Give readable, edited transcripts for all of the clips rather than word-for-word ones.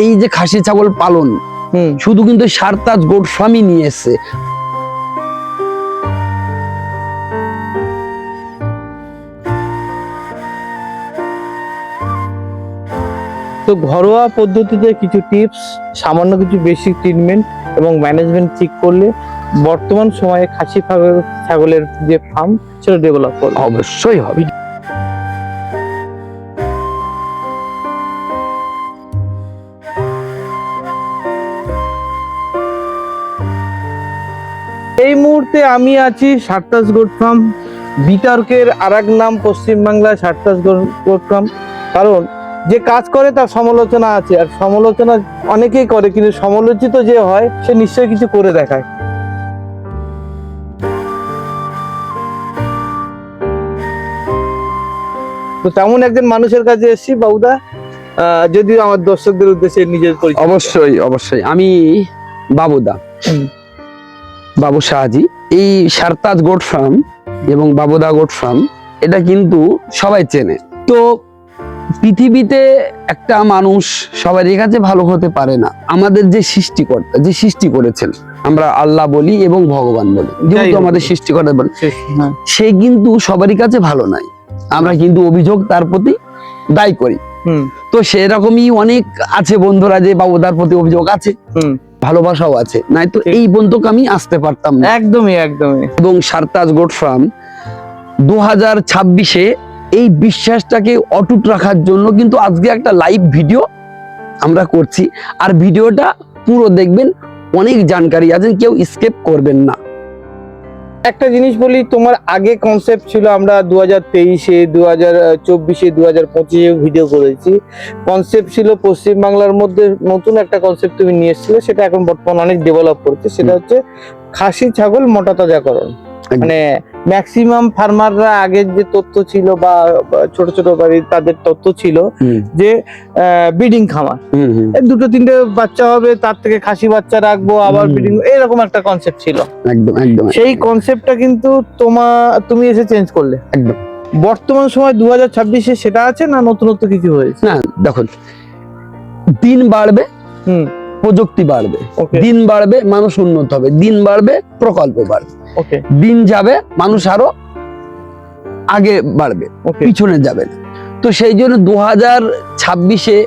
এই যে খাসি ছাগল পালন শুধু কিন্তু সারতাজ গোট ফার্মই নিয়ে এসছে। তো ঘরোয়া পদ্ধতিতে কিছু টিপস, সামান্য কিছু বেসিক ট্রিটমেন্ট এবং ম্যানেজমেন্ট ঠিক করলে বর্তমান সময়ে খাসি ছাগলের যে ফার্ম সেটা ডেভেলপ করবে। অবশ্যই হবে। এই মুহূর্তে আমি আছি সারতাজ গোট ফার্ম। বিতর্কের আরেক নাম পশ্চিমবাংলার সারতাজ গোট ফার্ম, কারণ যে কাজ করে তার সমালোচনা আছে, আর সমালোচনা অনেকেই করে, কিন্তু সমালোচিত যে হয় সে নিশ্চয়ই কিছু করে দেখায়। তো তেমন একজন মানুষের কাছে এসেছি বাবুদা, যদিও আমার দর্শকদের উদ্দেশ্যে নিজের পরিচয়। অবশ্যই আমি বাবুদা, বাবু শাহজি। এই সারতাজ গোট ফার্ম এবং বাবুদা গোট ফার্ম এটা কিন্তু সবাই চেনে। তো পৃথিবীতে একটা মানুষ সবারই কাছে ভালো হতে পারে না। আমাদের যে সৃষ্টিকর্তা, যে সৃষ্টি করেছেন, আমরা আল্লাহ বলি এবং ভগবান বলি, যেহেতু আমাদের সৃষ্টিকর্তা বলি, সে কিন্তু সবারই কাছে ভালো নাই। আমরা কিন্তু অভিযোগ তার প্রতি দায়ী করি। তো সেরকমই অনেক আছে বন্ধুরা যে বাবুদার প্রতি অভিযোগ আছে, ভালোবাসাও আছে, নাই তো এই বন্ধুকে আমি আসতে পারতাম না। একদমই। এবং সারতাজ গোট ফার্ম 2026-এ এই বিশ্বাসটাকে অটুট রাখার জন্য কিন্তু আজকে একটা লাইভ ভিডিও আমরা করছি। আর ভিডিওটা পুরো দেখবেন, অনেক জানকারি আছে, কেউ স্কিপ করবেন না। একটা জিনিস বলি, তোমার আগে কনসেপ্ট ছিল, আমরা 2023-এ, 2024-এ, 2025-এ ভিডিও করেছি। কনসেপ্ট ছিল পশ্চিমবাংলার মধ্যে নতুন একটা কনসেপ্ট তুমি নিয়ে এসেছিলে, সেটা এখন বর্তমানে অনেক ডেভেলপ করেছে। সেটা হচ্ছে খাসি ছাগল মোটা তাজাকরণ। মানে ম্যাক্সিমাম ফার্মাররা আগের যে তথ্য ছিল বা ছোট ছোট বাড়ি তাদের তথ্য ছিল যে ব্রিডিং খামার, দুটো তিনটে বাচ্চা হবে, তার থেকে খাসি বাচ্চা রাখবো, আবার ব্রিডিং, এরকম একটা কনসেপ্ট ছিল। একদম সেই কনসেপ্টটা কিন্তু তুমি এসে চেঞ্জ করলে। একদম বর্তমান সময় 2026-এ সেটা আছে না নতুনত্ব কিছু হয়েছে? না, দেখুন, দিন বাড়বে, প্রযুক্তি বাড়বে, দিন বাড়বে, মানুষ উন্নত হবে, দিন বাড়বে, প্রকল্প বাড়বে, দিন যাবে, মানুষ আরো আগে বাড়বে, পিছনে যাবে না। তো সেই জন্য 2026-এ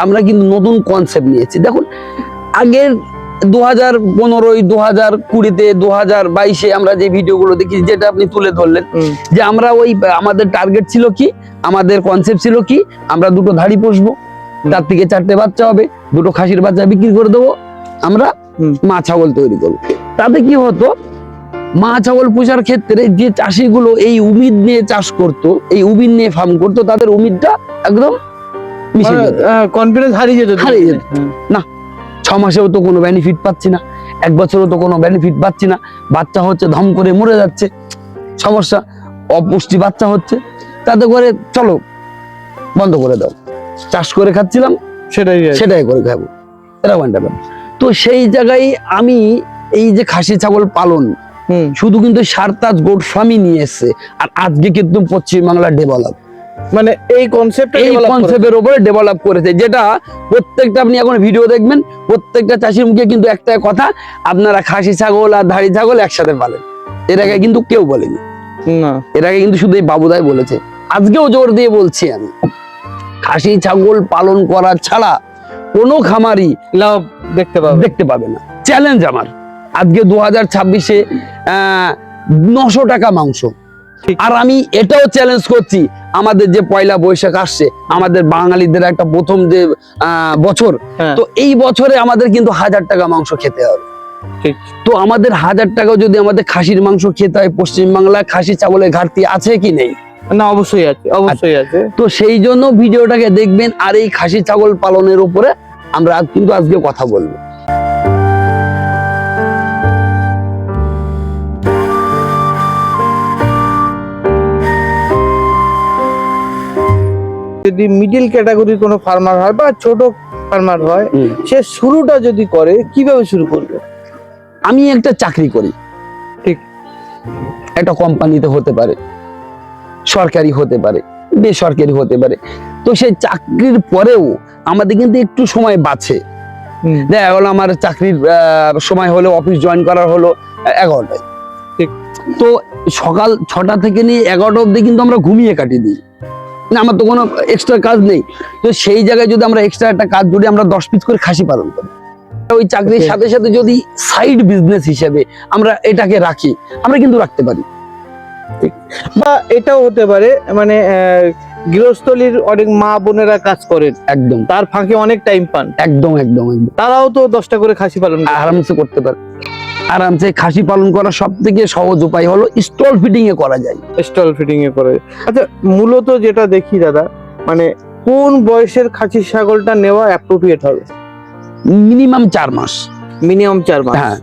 আমরা কিন্তু নতুন কনসেপ্ট নিয়েছি। দেখুন, আগের 2015, 2020-তে, 2022-এ আমরা যে ভিডিওগুলো দেখি, যেটা আপনি তুলে ধরলেন, যে আমরা আমাদের টার্গেট ছিল কি, আমাদের কনসেপ্ট ছিল কি, আমরা দুটো ধাড়ি পুষবো, তার থেকে 4টে বাচ্চা হবে, দুটো খাসির বাচ্চা বিক্রি করে দেবো, আমরা মা ছাগল তৈরি করবো। তাতে কি হতো, মা ছাগল পোষার ক্ষেত্রে যে চাষিগুলো এই উমিদ নিয়ে চাষ করতো, এই উমিদ নিয়ে ফার্ম করতো, তাদের উমিদটা একদম মিশে যেত, কনফিডেন্স হারিয়ে যেত। না, 6 মাসেও তো কোনো বেনিফিট পাচ্ছি না, 1 বছরও তো কোনো বেনিফিট পাচ্ছি না, বাচ্চা হচ্ছে ধম করে মরে যাচ্ছে, সমস্যা, অপুষ্টি বাচ্চা হচ্ছে, তাতে করে চলো বন্ধ করে দাও, চাষ করে খাচ্ছিলাম সেটাই করে খাবো, এরকম একটা ব্যাপার। তো সেই জায়গায় আমি এই যে খাসি ছাগল পালন শুধু কিন্তু সারতাজ গোট ফার্মই নিয়ে এসছে। আর আজকে কিন্তু পশ্চিমবাংলা ডেভেলপ, মানে এই কনসেপ্টের উপরে ডেভেলপ করেছে, যেটা প্রত্যেকটা, আপনি এখন ভিডিও দেখবেন, প্রত্যেকটা চাষির মুখে কিন্তু একটা কথা, আপনারা খাসি ছাগল আর ধাড়ি ছাগল একসাথে পালেন। এর আগে কিন্তু কেউ বলেনি, এর আগে কিন্তু শুধু এই বাবুদাই বলেছে। আজকেও জোর দিয়ে বলছি আমি, খাসি ছাগল পালন করা ছাড়া কোনো খামারি লাভ দেখতে পাবে না। চ্যালেঞ্জ আমার, আজকে 2026-এ 900 টাকা মাংস। আর আমি এটাও চ্যালেঞ্জ করছি, আমাদের যে পয়লা বৈশাখ আসছে, আমাদের বাঙালিদের একটা প্রথম যে বছর, তো এই বছরে আমাদের কিন্তু 1000 টাকা মাংস খেতে হবে। তো আমাদের 1000 টাকা যদি আমাদের খাসির মাংস খেতে হয়, পশ্চিমবাংলায় খাসি ছাগলের ঘাটতি আছে কি নেই? না, অবশ্যই আছে। তো সেই জন্য ভিডিওটাকে দেখবেন, আর এই খাসি ছাগল পালনের উপরে আমরা কিন্তু আজকে কথা বলবো। যদি মিডল ক্যাটাগরির কোনো ফার্মার হয় বা ছোট ফার্মার হয়, সে শুরুটা যদি করে, কিভাবে শুরু করবে? আমি একটা চাকরি করি, ঠিক, একটা কোম্পানিতে হতে পারে, সরকারি হতে পারে, বেসরকারি হতে পারে। তো সেই চাকরির পরেও আমাদের কিন্তু একটু সময় বাঁচে। দেখা গেলো আমার চাকরির সময় হলো, অফিস জয়েন করার হলো 11টায়, ঠিক। তো সকাল 6টা থেকে নিয়ে 11টা অবধি কিন্তু আমরা ঘুমিয়ে কাটিয়ে দিই না, আমার তো কোনো এক্সট্রা কাজ নেই। তো সেই জায়গায় যদি আমরা এক্সট্রা একটা কাজ জুড়ে আমরা 10 পিস করে খাসি পালন করি, ওই চাকরির Okay. সাথে সাথে যদি সাইড বিজনেস হিসেবে আমরা এটাকে রাখি, আমরা কিন্তু রাখতে পারি। বা এটাও হতে পারে মানে গৃহস্থলীর অনেক মা বোনেরা কাজ করেন, একদম তার ফাঁকে অনেক টাইম পান, একদম একদম একদম তারাও তো 10টা করে খাসি পালন করে। আরামসে করতে পারে। আরামসে খাসি পালন করার সব থেকে সহজ উপায় হলো স্টল ফিটিং এ করা যায়। স্টল ফিটিং এ করে। আচ্ছা, মূলত যেটা দেখি দাদা, মানে কোন বয়সের খাসি ছাগলটা নেওয়া অ্যাপ্রোপ্রিয়েট হবে? মিনিমাম 4 মাস। মিনিমাম 4 মাস। হ্যাঁ,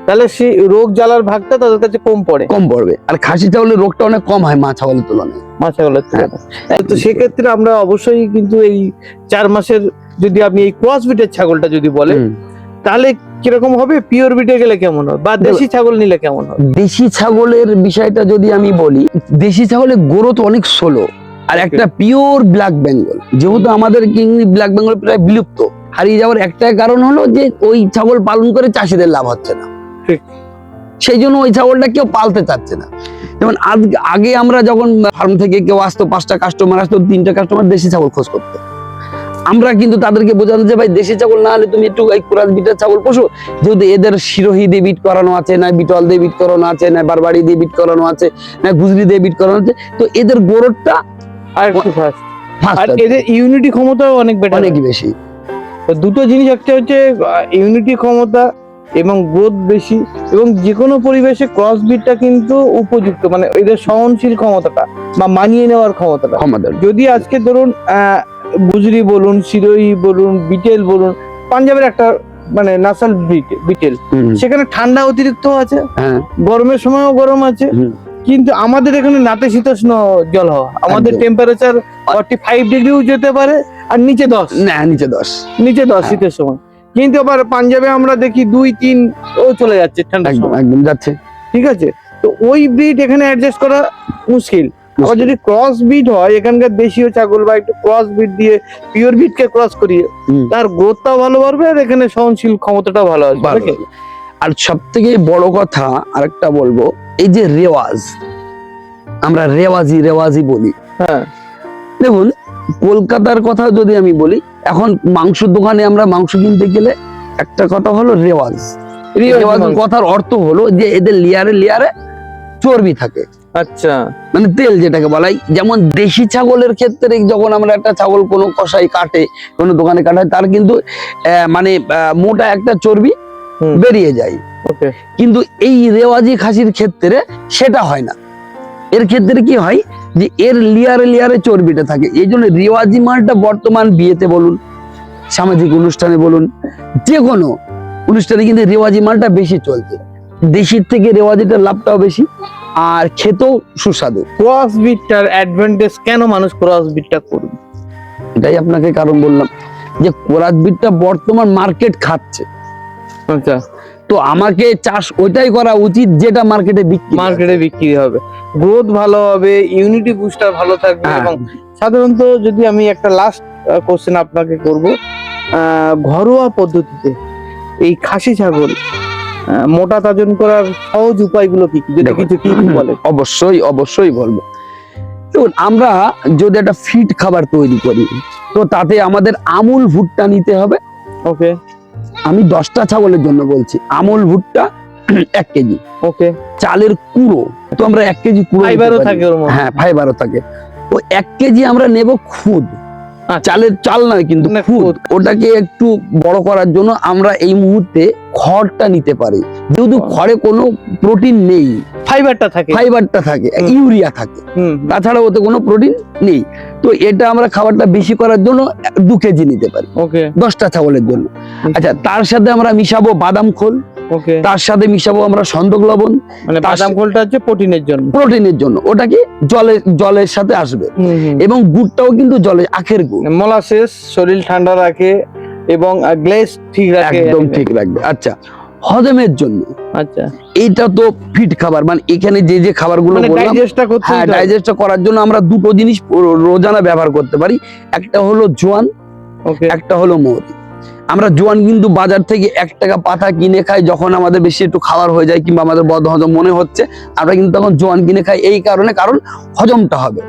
তাহলে সেই রোগ জ্বালার ভাগটা তাদের কাছে কম পড়ে, কম পড়বে। আর খাসি ছাগলের রোগটা অনেক কম হয় মা ছাগলের তুলনায়। মা ছাগলের তুলনায়। তো সেক্ষেত্রে আমরা অবশ্যই কিন্তু এই 4 মাসের, যদি আপনি এই ক্রস বিটের ছাগলটা যদি বলেন, হুম। তাহলে কিরকম হবে? পিওর বিটে গেলে কেমন হবে, বা দেশি ছাগল নিলে কেমন হবে? দেশি ছাগলের বিষয়টা যদি আমি বলি, দেশি ছাগলের গ্রোথ অনেক স্লো। আর একটা পিওর ব্ল্যাক বেঙ্গল, যেহেতু আমাদের কিংলি ব্ল্যাক বেঙ্গল প্রায় বিলুপ্ত, হারিয়ে যাওয়ার একটাই কারণ হলো যে ওই ছাগল পালন করে চাষিদের লাভ হচ্ছে না, ঠিক। সেই জন্য ওই ছাগলটা কেউ পালতে চাচ্ছে না। যেমন আগে আমরা যখন ফার্ম থেকে কেউ আসতো, 5টা কাস্টমার আসতো, 3টা কাস্টমার দেশি ছাগল খোঁজ করতো, আমরা কিন্তু তাদেরকে বোঝানো যে ভাই দেশি ছাগল না হলে তুমি একটু এই ক্রস বিটের ছাগল পোষো, যেহেতু এদের শিরোহী দিয়ে বিট করানো আছে, না বিটল দিয়ে বিট করানো আছে, না বারবাড়ি দিয়ে বিট করানো আছে, না গুজরি দিয়ে বিট করানো আছে, তো এদের গ্রোথটা আর একটু ফাস্ট, আর ফাস্ট, এদের ইউনিটি ক্ষমতাও অনেক বেটার, অনেক বেশি। তো দুটো জিনিস, একটা হচ্ছে ইউনিটি ক্ষমতা এবং গ্রোথ বেশি, এবং যে কোনো পরিবেশে ক্রস বিটটা কিন্তু উপযুক্ত, মানে এদের সহনশীল ক্ষমতাটা বা মানিয়ে নেওয়ার ক্ষমতাটা। যদি আজকে ধরুন গুজরি বলুন, সিরোহি বলুন, বিটেল বলুন, পাঞ্জাবের একটা মানে নাসাল বিটেল, সেখানে ঠান্ডা অতিরিক্ত আছে, হ্যাঁ, গরমের সময়ও গরম আছে, হুম। কিন্তু আমাদের এখানে নাতিশীতোষ্ণ জল হওয়া, আমাদের একদম। টেম্পারেচার 45 ডিগ্রিও যেতে পারে, আর নিচে 10, না নিচে 10, নিচে 10 হ্যাঁ। শীতের সময়। কিন্তু আবার পাঞ্জাবে আমরা দেখি 2-3 ও চলে যাচ্ছে ঠান্ডার একদম সময়, একদম যাচ্ছে। ঠিক আছে? তো ওই ব্রিড এখানে অ্যাডজাস্ট করা মুশকিল। আবার যদি ক্রস ব্রিড হয়, এখানকার দেশীয় ছাগল বা একটু ক্রস ব্রিড দিয়ে পিওর ব্রিডকে ক্রস করিয়ে, হুম। তার গ্রোথটাও ভালো বাড়বে, আর এখানে সহনশীল ক্ষমতাটাও ভালো আসবে, ভালো। নাকি? আর সব থেকে বড় কথা আরেকটা বলবো, এই যে রেওয়াজ, আমরা রেওয়াজি বলি। হ্যাঁ, দেখুন কলকাতার কথা যদি আমি বলি, এখন মাংস দোকানে আমরা মাংস কিনতে গেলে একটা কথা হলো রেওয়াজ। রেওয়াজ মাংস। কথার অর্থ হলো যে এদের লেয়ারে লেয়ারে চর্বি থাকে, আচ্ছা, মানে তেল যেটাকে বলাই। যেমন দেশি ছাগলের ক্ষেত্রে যখন আমরা একটা ছাগল কোনো কষাই কাটে, কোনো দোকানে কাটায়, তার কিন্তু মানে মোটা একটা চর্বি হুম। বেরিয়ে যায়। ওকে, কিন্তু এই রেওয়াজি খাসির ক্ষেত্রে সেটা হয় না। এর ক্ষেত্রে কি হয় যে এর লেয়ারে লেয়ারে চর্বিটা থাকে। এই জন্য রেওয়াজি মালটা বর্তমান বিয়েতে বলুন, সামাজিক অনুষ্ঠানে বলুন, যে কোনো অনুষ্ঠানে কিন্তু রেওয়াজি মালটা বেশি চলছে। দেশির থেকে রেওয়াজিটার লাভটাও বেশি, আর খেতেও সুস্বাদু। ক্রস ব্রিডটার অ্যাডভান্টেজ কেন মানুষ ক্রস ব্রিডটা করবে? এটাই আপনাকে কারণ বললাম যে কোরাস বিটটা বর্তমান মার্কেট খাচ্ছে, আচ্ছা, তো আমাকে চাষ ওইটাই করা উচিত যেটা মার্কেটে বিক্রি মার্কেটে বিক্রি হবে, গ্রোথ ভালো হবে, ইউনিটি বুস্টার ভালো থাকবে। হ্যাঁ। এবং সাধারণত যদি আমি একটা লাস্ট কোশ্চেন আপনাকে করব, ঘরোয়া পদ্ধতিতে এই খাসি ছাগল মোটা তাজন করার সহজ উপায়গুলো কি কি, যদি দেখুন, কিছু টিপস বলেন? অবশ্যই অবশ্যই বলবো। দেখুন আমরা যদি একটা ফিট খাবার তৈরি করি, তো তাতে আমাদের আমুল ভুট্টা নিতে হবে। ওকে, আমি 10টা ছাগলের জন্য বলছি, আমুল ভুট্টা 1 কেজি, ওকে, চালের কুড়ো, তো আমরা 1 কেজি কুড়ো নিতে ফাইবারও পারি। থাকে ওর মধ্যে। হ্যাঁ, ফাইবারও থাকে। ও 1 কেজি আমরা নেব খুদ, আচ্ছা। চালের চাল নয় কিন্তু না, খুদ। ওটাকে একটু বড় করার জন্য আমরা এই মুহূর্তে খড়টা নিতে পারি, যেহেতু খড়ে কোনো প্রোটিন নেই, ফাইবারটা থাকে। ফাইবারটা থাকে, হুম। ইউরিয়া থাকে, হুম, তাছাড়া ওতে কোনো প্রোটিন নেই। তো এটা আমরা খাবারটা বেশি করার জন্য 2 কেজি নিতে পারি ওকে, 10টা ছাগলের জন্য। আচ্ছা, তার সাথে আমরা মিশাবো বাদাম খোল, ওকে, তার সাথে মিশাবো আমরা সন্দক লবণ, মানে তার বাদাম খোলটা হচ্ছে প্রোটিনের জন্য। প্রোটিনের জন্য, ওটা কি জলের সাথে আসবে। এবং গুড়টাও কিন্তু জলে, আখের গুড়, মোলাসেস শরীর ঠান্ডা রাখে এবং গ্লেজ ঠিক রাখে। একদম ঠিক রাখবে। আচ্ছা, হজমের জন্য। আচ্ছা, এইটা তো ফিট খাবার, মানে এখানে যে যে খাবারগুলো মানে বললাম, ডাইজেস্টটা করতে হ্যাঁ, ডাইজেস্টটা করার জন্য আমরা দুটো জিনিস রোজানা ব্যবহার করতে পারি। একটা হলো জোয়ান, ওকে, একটা হলো মৌরি। আমরা জোয়ান কিন্তু বাজার থেকে 1 টাকা পাতা কিনে খাই, যখন আমাদের বেশি একটু খাবার হয়ে যায় কিংবা আমাদের বদহজম মনে হচ্ছে, আমরা কিন্তু তখন জোয়ান কিনে খাই এই কারণে, কারণ হজমটা হবে।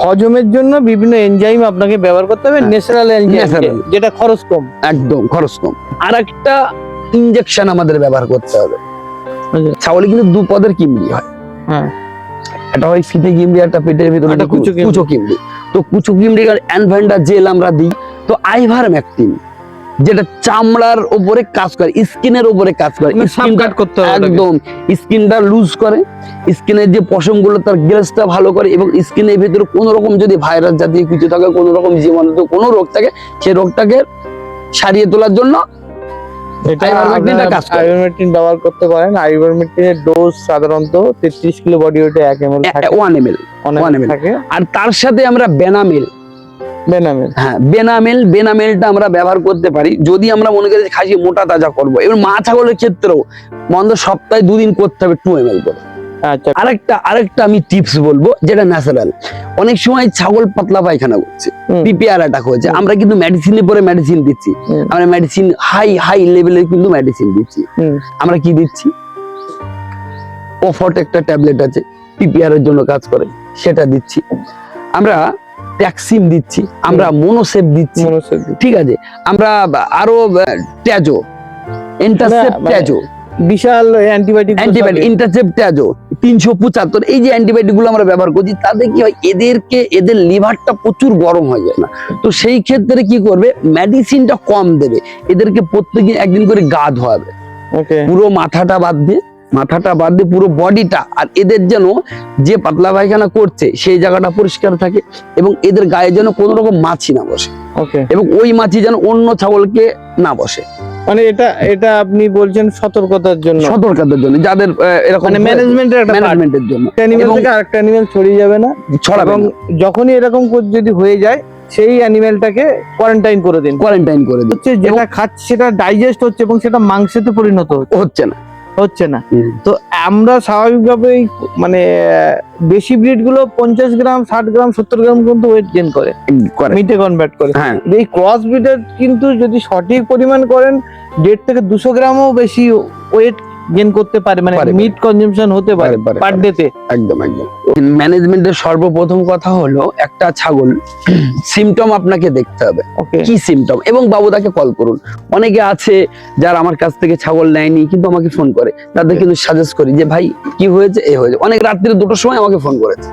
হজমের জন্য বিভিন্ন এনজাইম আপনাকে ব্যবহার করতে হবে, হ্যাঁ, ন্যাচারাল এনজাইম, natural। যেটা খরচ কম। একদম খরচ কম। আর একটা ইনজেকশন আমাদের ব্যবহার করতে হবে। আচ্ছা। ছাগলে কিন্তু 2 পদের কিমড়ি হয়, হ্যাঁ, একটা হয় ফিতে কিমড়ি, একটা পেটের ভিতরে একটা কুচো কিমড়ি। কুচো কিমড়ি। তো কুচো কিমড়ি অ্যানভেন্ডা জেল আমরা দিই। তো আইভারমেকটিন, যেটা চামড়ার উপরে কাজ করে, স্কিনের উপরে কাজ করে, সাবকাট করতে হবে ওটাকে। একদম স্কিনটা লুজ করে, স্কিনের যে পশমগুলো তার গ্লেজটা ভালো করে, এবং স্কিনের ভিতরে কোনো রকম যদি ভাইরাস জাতীয় কিছু থাকে, কোনো রকম জীবাণু, কোনো রোগ থাকে, সেই রোগটাকে সারিয়ে তোলার জন্য এটা আইভারমেকটিনটা কাজ করে। আইভারমেকটিন ব্যবহার করতে পারেন। আইভারমেকটিনের ডোজ সাধারণত 33 কিলো বডি ওয়েটে 1 ml থাকে, 1 ml অনেক 1 ml। থাকে। আর তার সাথে আমরা বেনামেল, বেনামেল, হ্যাঁ বেনামেলটা আমরা ব্যবহার করতে পারি যদি আমরা মনে করি যে খাসি মোটা তাজা করবো। এবং মা ছাগলের ক্ষেত্রেও বন্ধ সপ্তাহে 2 দিন করতে হবে 2 ml করে। আচ্ছা, আরেকটা আমি টিপস বলবো, যেটা ন্যাচারাল। অনেক সময় ছাগল পাতলা পায়খানা করছে, পিপিআর অ্যাটাক হয়েছে, আমরা কিন্তু মেডিসিনের পরে মেডিসিন দিচ্ছি, আমরা মেডিসিন হাই লেভেলের কিন্তু মেডিসিন দিচ্ছি। আমরা কি দিচ্ছি? ওফট একটা ট্যাবলেট আছে, পিপিআর এর জন্য কাজ করে, সেটা দিচ্ছি। আমরা ট্যাক্সিম দিচ্ছি, আমরা মোনোসেপ দিচ্ছি, ঠিক আছে। আমরা আরো ট্যাজো, এন্টারসেপ্ট মানে ট্যাজো, বিশাল অ্যান্টিবায়োটিক ইন্টারসেপ্ট ট্যাজো 375, এই যে অ্যান্টিবায়োটিক গুলো আমরা ব্যবহার করছি, তাতে কি হয়, এদের লিভারটা প্রচুর গরম হয়ে যায় না। তো সেই ক্ষেত্রে কি করবে, মেডিসিনটা কম দেবে, এদেরকে প্রত্যেকদিন একদিন করে গা ধোয়াবে, ওকে, পুরো মাথাটা বাদ দিয়ে পুরো বডিটা। আর এদের যেন যে পাতলা পায়খানা করছে সেই জায়গাটা পরিষ্কার থাকে, এবং এদের গায়ে যেন কোনো রকম মাছি না বসে, ওকে, এবং ওই মাছি যেন অন্য ছাগলকে না বসে। মানে এটা আপনি বলছেন সতর্কতার জন্য, যাদের এরকম মানে ম্যানেজমেন্টের জন্য, অ্যানিমেল থেকে আরেকটা অ্যানিমেল ছড়িয়ে যাবে না, ছড়াবে এবং না। যখনই এরকম যদি হয়ে যায় সেই অ্যানিমেলটাকে কোয়ারেন্টাইন করে দিন। হচ্ছে যেটা খাচ্ছে সেটা ডাইজেস্ট হচ্ছে এবং সেটা মাংসেতে পরিণত হচ্ছে না। তো আমরা স্বাভাবিকভাবেই মানে বেশি ব্রিড গুলো 50 গ্রাম 60 গ্রাম 70 গ্রাম কিন্তু ওয়েট গেইন করে, মিটে কনভার্ট করে। হ্যাঁ, এই ক্রস ব্রিডের কিন্তু যদি সঠিক পরিমাণ করেন 1.5 থেকে 200 গ্রামও বেশি ওয়েট গেইন করতে পারে, মানে মিট কনজাম্পশন হতে পারে পার ডে তে। একদম। ম্যানেজমেন্টের সর্বপ্রথম কথা হলো, একটা ছাগল সিমটম আপনাকে দেখতে হবে, কি সিমটম, এবং বাবুদাকে কল করুন। অনেকে আছে যারা আমার কাছ থেকে ছাগল নেয়নি কিন্তু আমাকে ফোন করে, তাদের কিন্তু সাজেস্ট করি যে ভাই কি হয়েছে, হয়েছে। অনেক রাত্রে 2টোর সময় আমাকে ফোন করেছে,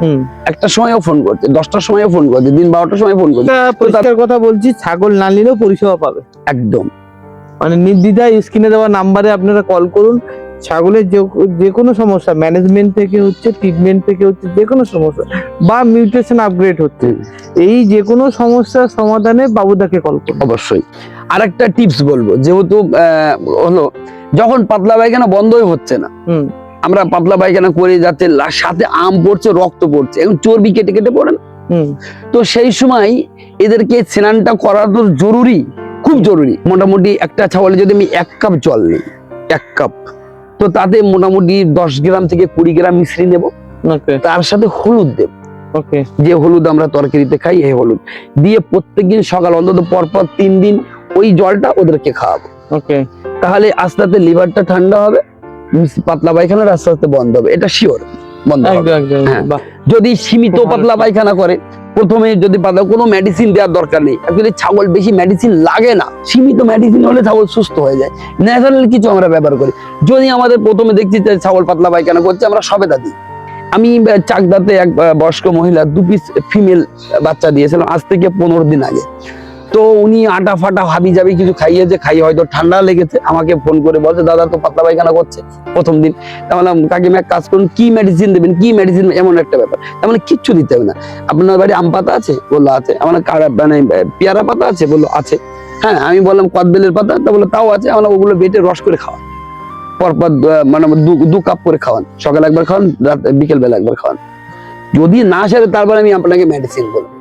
1টার সময়ও ফোন করছে, 10টার সময়ও ফোন করছে, দিন 12টার সময় ফোন করছে। পরিষ্কার কথা বলছি, ছাগল না নিলেও পরিষেবা পাবে একদম, মানে নির্দ্বিধায় স্ক্রিনে দেওয়া নাম্বারে আপনারা কল করুন। ছাগলের যে কোনো সমস্যা, ম্যানেজমেন্ট থেকে হচ্ছে, ট্রিটমেন্ট থেকে হচ্ছে, যে কোনো সমস্যা বা মিউটেশন আপগ্রেড হচ্ছে, এই যে কোনো সমস্যার সমাধানে বাবুদাকে কল করুন অবশ্যই। আরেকটা টিপস বলবো, যেহেতু হলো যখন পাতলা পায়খানা বন্ধই হচ্ছে না, আমরা পাতলা পায়খানা করে যাচ্ছে, সাথে আম পড়ছে, রক্ত পড়ছে, এখন চর্বি কেটে কেটে পড়ে না, তো সেই সময় এদেরকে স্নানটা করা তো জরুরি, খুব জরুরি। মোটামুটি একটা ছাগলে যদি আমি 1 কাপ জল নিই, 1 কাপ, তো তাতে মোটামুটি 10 গ্রাম থেকে 20 গ্রাম মিশ্রি নেব, তার সাথে হলুদ দেব, যে হলুদ আমরা তরকারিতে খাই, এই হলুদ দিয়ে প্রত্যেকদিন সকাল অন্তত পরপর 3 দিন ওই জলটা ওদেরকে খাওয়াবো। তাহলে আস্তে আস্তে লিভারটা ঠান্ডা হবে, পাতলা পায়খানা আস্তে আস্তে বন্ধ হবে, এটা শিওর বন্ধ হবে। যদি সীমিত পাতলা পায়খানা করে, প্রথমে যদি কোনো মেডিসিন দেওয়ার দরকার নেই, অ্যাকচুয়ালি ছাগল বেশি মেডিসিন লাগে না, সীমিত মেডিসিন হলে ছাগল সুস্থ হয়ে যায়। ন্যাচারাল কিছু আমরা ব্যবহার করি। যদি আমাদের প্রথমে দেখছি যে ছাগল পাতলা পায়খানা করছে, আমরা সবেদা দিই। আমি চাকদাতে এক বয়স্ক মহিলা 2 পিস ফিমেল বাচ্চা দিয়েছিলাম আজ থেকে 15 দিন আগে। তো উনি আটা ফাটা হাবি যাবি কিছু খাইয়েছে, খাইয়ে হয়তো ঠান্ডা লেগেছে, আমাকে ফোন করে বলছে দাদা তো পাতলা পায়খানা করছে প্রথম দিন। তাহলে কাকিমা এক কাজ করুন, কি মেডিসিন দেবেন, কি মেডিসিন, এমন একটা ব্যাপার। তার মানে কিচ্ছু দিতে হবে না। আপনার বাড়ি আম পাতা আছে? বললো আছে। আমার মানে পেয়ারা পাতা আছে? বললো আছে। হ্যাঁ, আমি বললাম কদবেলের পাতা, তা বললো তাও আছে। আমরা ওগুলো বেটে রস করে খাওয়ান, পরপর মানে 2 কাপ করে খাওয়ান, সকালে একবার খাওয়ান, রাত বিকেল বেলা একবার খাওয়ান। যদি না সেরে তারপর আমি আপনাকে মেডিসিন বলবো।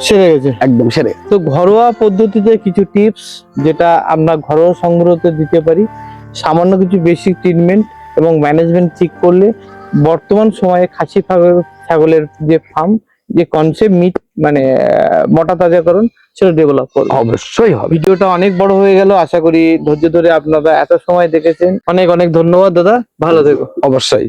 সেরে গেছে, একদম সেরে। তো ঘরোয়া পদ্ধতিতে কিছু টিপস যেটা আমরা ঘরোয়া সংগ্রহতে দিতে পারি, সামান্য কিছু বেসিক ট্রিটমেন্ট এবং ম্যানেজমেন্ট ঠিক করলে বর্তমান সময়ে খাসি ছাগলের যে ফার্ম, যে কনসেপ্ট মিট মানে মোটা তাজাকরণ, সেটা ডেভেলপ করবে। অবশ্যই হবে। ভিডিওটা অনেক বড় হয়ে গেল, আশা করি ধৈর্য ধরে আপনারা এত সময় দেখেছেন। অনেক অনেক ধন্যবাদ দাদা, ভালো থেকো। অবশ্যই।